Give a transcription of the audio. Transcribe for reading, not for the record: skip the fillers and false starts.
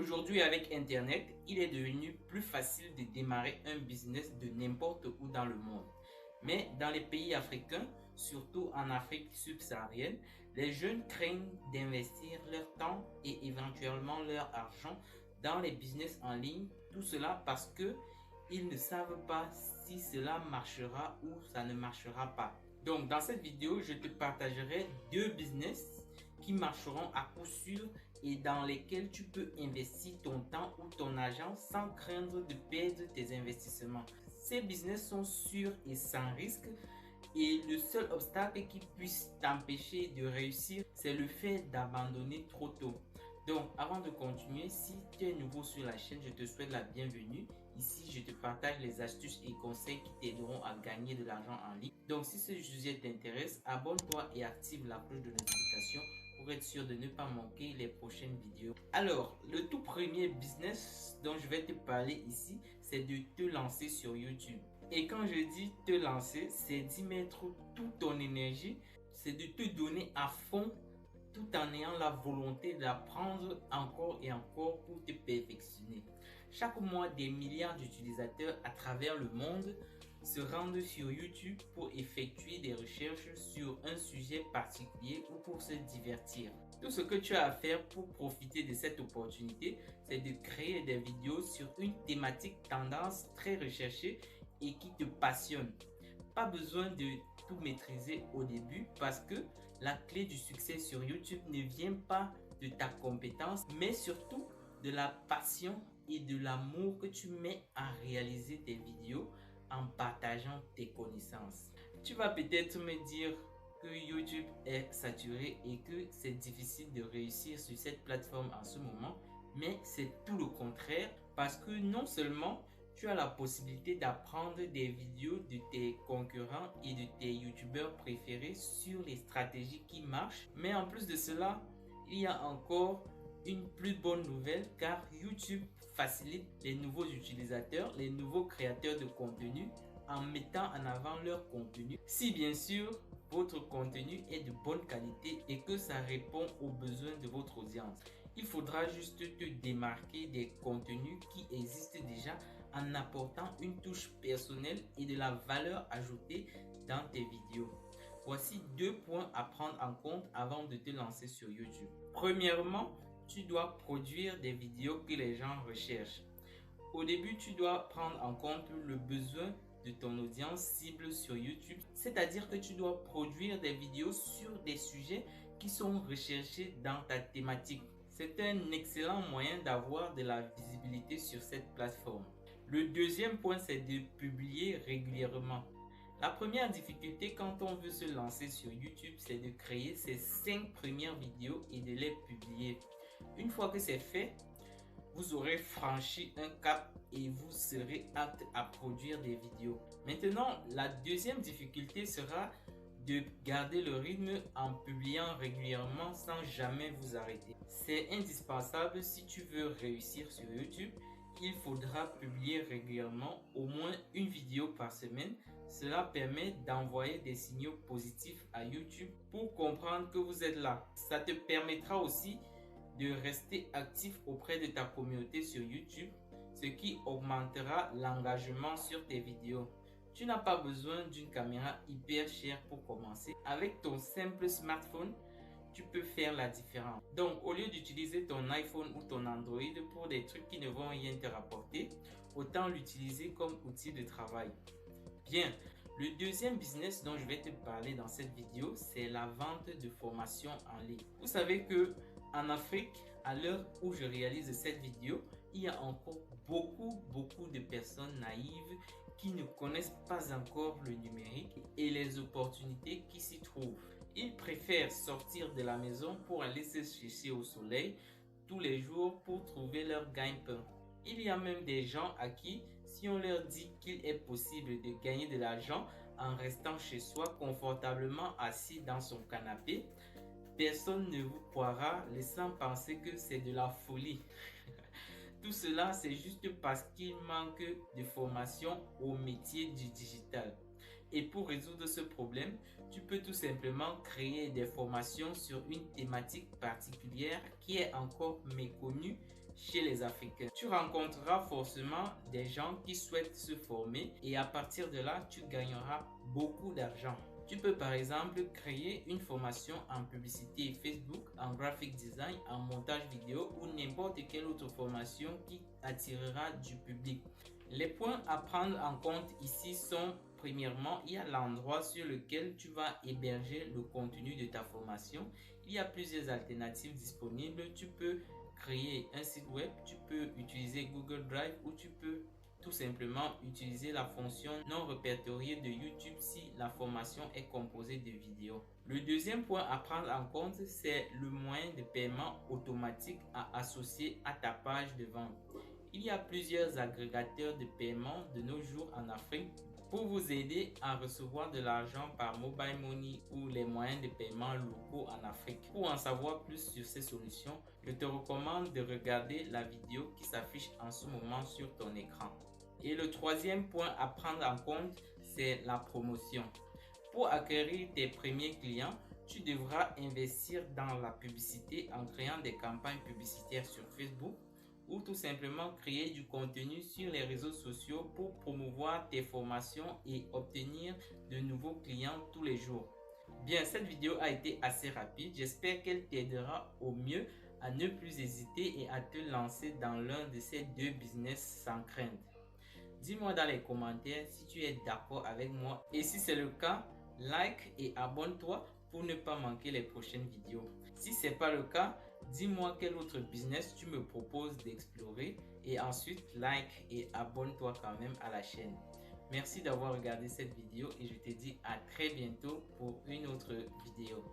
Aujourd'hui, avec Internet, il est devenu plus facile de démarrer un business de n'importe où dans le monde. Mais dans les pays africains, surtout en Afrique subsaharienne, les jeunes craignent d'investir leur temps et éventuellement leur argent dans les business en ligne. Tout cela parce que ils ne savent pas si cela marchera ou ça ne marchera pas. Donc, dans cette vidéo, je te partagerai deux business qui marcheront à coup sûr et dans lesquels tu peux investir ton temps ou ton argent sans craindre de perdre tes investissements. Ces business sont sûrs et sans risque et le seul obstacle qui puisse t'empêcher de réussir, c'est le fait d'abandonner trop tôt. Donc, avant de continuer, si tu es nouveau sur la chaîne, je te souhaite la bienvenue. Ici, je te partage les astuces et conseils qui t'aideront à gagner de l'argent en ligne. Donc, si ce sujet t'intéresse, abonne-toi et active la cloche de notification pour être sûr de ne pas manquer les prochaines vidéos. Alors, le tout premier business dont je vais te parler ici, c'est de te lancer sur YouTube. Et quand je dis te lancer, c'est d'y mettre toute ton énergie, c'est de te donner à fond tout en ayant la volonté d'apprendre encore et encore pour te perfectionner. Chaque mois, des milliards d'utilisateurs à travers le monde se rendent sur YouTube pour effectuer des recherches sur un sujet particulier ou pour se divertir. Tout ce que tu as à faire pour profiter de cette opportunité, c'est de créer des vidéos sur une thématique tendance très recherchée et qui te passionne. Pas besoin de tout maîtriser au début parce que la clé du succès sur YouTube ne vient pas de ta compétence, mais surtout de la passion et de l'amour que tu mets à réaliser tes vidéos en partageant tes connaissances. Tu vas peut-être me dire que YouTube est saturé et que c'est difficile de réussir sur cette plateforme en ce moment, mais c'est tout le contraire parce que non seulement tu as la possibilité d'apprendre des vidéos de tes concurrents et de tes youtubeurs préférés sur les stratégies qui marchent. Mais en plus de cela, il y a encore une plus bonne nouvelle car YouTube facilite les nouveaux utilisateurs, les nouveaux créateurs de contenu en mettant en avant leur contenu. Si bien sûr, votre contenu est de bonne qualité et que ça répond aux besoins de votre audience. Il faudra juste te démarquer des contenus qui existent déjà en apportant une touche personnelle et de la valeur ajoutée dans tes vidéos. Voici deux points à prendre en compte avant de te lancer sur YouTube. Premièrement, tu dois produire des vidéos que les gens recherchent. Au début, tu dois prendre en compte le besoin de ton audience cible sur YouTube, c'est-à-dire que tu dois produire des vidéos sur des sujets qui sont recherchés dans ta thématique. C'est un excellent moyen d'avoir de la visibilité sur cette plateforme. Le deuxième point, c'est de publier régulièrement. La première difficulté quand on veut se lancer sur YouTube, c'est de créer ses 5 premières vidéos et de les publier. Une fois que c'est fait, vous aurez franchi un cap et vous serez apte à produire des vidéos. Maintenant, la deuxième difficulté sera de garder le rythme en publiant régulièrement sans jamais vous arrêter. C'est indispensable si tu veux réussir sur YouTube. Il faudra publier régulièrement au moins une vidéo par semaine. Cela permet d'envoyer des signaux positifs à YouTube pour comprendre que vous êtes là. Ça te permettra aussi de rester actif auprès de ta communauté sur YouTube, ce qui augmentera l'engagement sur tes vidéos. Tu n'as pas besoin d'une caméra hyper chère pour commencer. Avec ton simple smartphone, tu peux faire la différence. Donc, au lieu d'utiliser ton iPhone ou ton Android pour des trucs qui ne vont rien te rapporter, autant l'utiliser comme outil de travail. Bien, le deuxième business dont je vais te parler dans cette vidéo, c'est la vente de formations en ligne. Vous savez que en Afrique, à l'heure où je réalise cette vidéo, il y a encore beaucoup de personnes naïves qui ne connaissent pas encore le numérique et les opportunités qui s'y trouvent. Ils préfèrent sortir de la maison pour aller se chercher au soleil tous les jours pour trouver leur gagne-pain. Il y a même des gens à qui, si on leur dit qu'il est possible de gagner de l'argent en restant chez soi confortablement assis dans son canapé, personne ne vous croira, laissant penser que c'est de la folie. Tout cela, c'est juste parce qu'il manque de formation au métier du digital. Et pour résoudre ce problème, tu peux tout simplement créer des formations sur une thématique particulière qui est encore méconnue chez les Africains. Tu rencontreras forcément des gens qui souhaitent se former et à partir de là, tu gagneras beaucoup d'argent. Tu peux par exemple créer une formation en publicité Facebook, en graphic design, en montage vidéo ou n'importe quelle autre formation qui attirera du public. Les points à prendre en compte ici sont: premièrement, il y a l'endroit sur lequel tu vas héberger le contenu de ta formation. Il y a plusieurs alternatives disponibles. Tu peux créer un site web, tu peux utiliser Google Drive ou tu peux tout simplement utiliser la fonction non répertoriée de YouTube si la formation est composée de vidéos. Le deuxième point à prendre en compte, c'est le moyen de paiement automatique à associer à ta page de vente. Il y a plusieurs agrégateurs de paiement de nos jours en Afrique pour vous aider à recevoir de l'argent par mobile money ou les moyens de paiement locaux en Afrique. Pour en savoir plus sur ces solutions, je te recommande de regarder la vidéo qui s'affiche en ce moment sur ton écran. Et le troisième point à prendre en compte, c'est la promotion. Pour acquérir tes premiers clients, tu devras investir dans la publicité en créant des campagnes publicitaires sur Facebook ou tout simplement créer du contenu sur les réseaux sociaux pour promouvoir tes formations et obtenir de nouveaux clients tous les jours. Bien, cette vidéo a été assez rapide. J'espère qu'elle t'aidera au mieux à ne plus hésiter et à te lancer dans l'un de ces deux business sans crainte. Dis-moi dans les commentaires si tu es d'accord avec moi et si c'est le cas, like et abonne-toi pour ne pas manquer les prochaines vidéos. Si ce n'est pas le cas, dis-moi quel autre business tu me proposes d'explorer et ensuite like et abonne-toi quand même à la chaîne. Merci d'avoir regardé cette vidéo et je te dis à très bientôt pour une autre vidéo.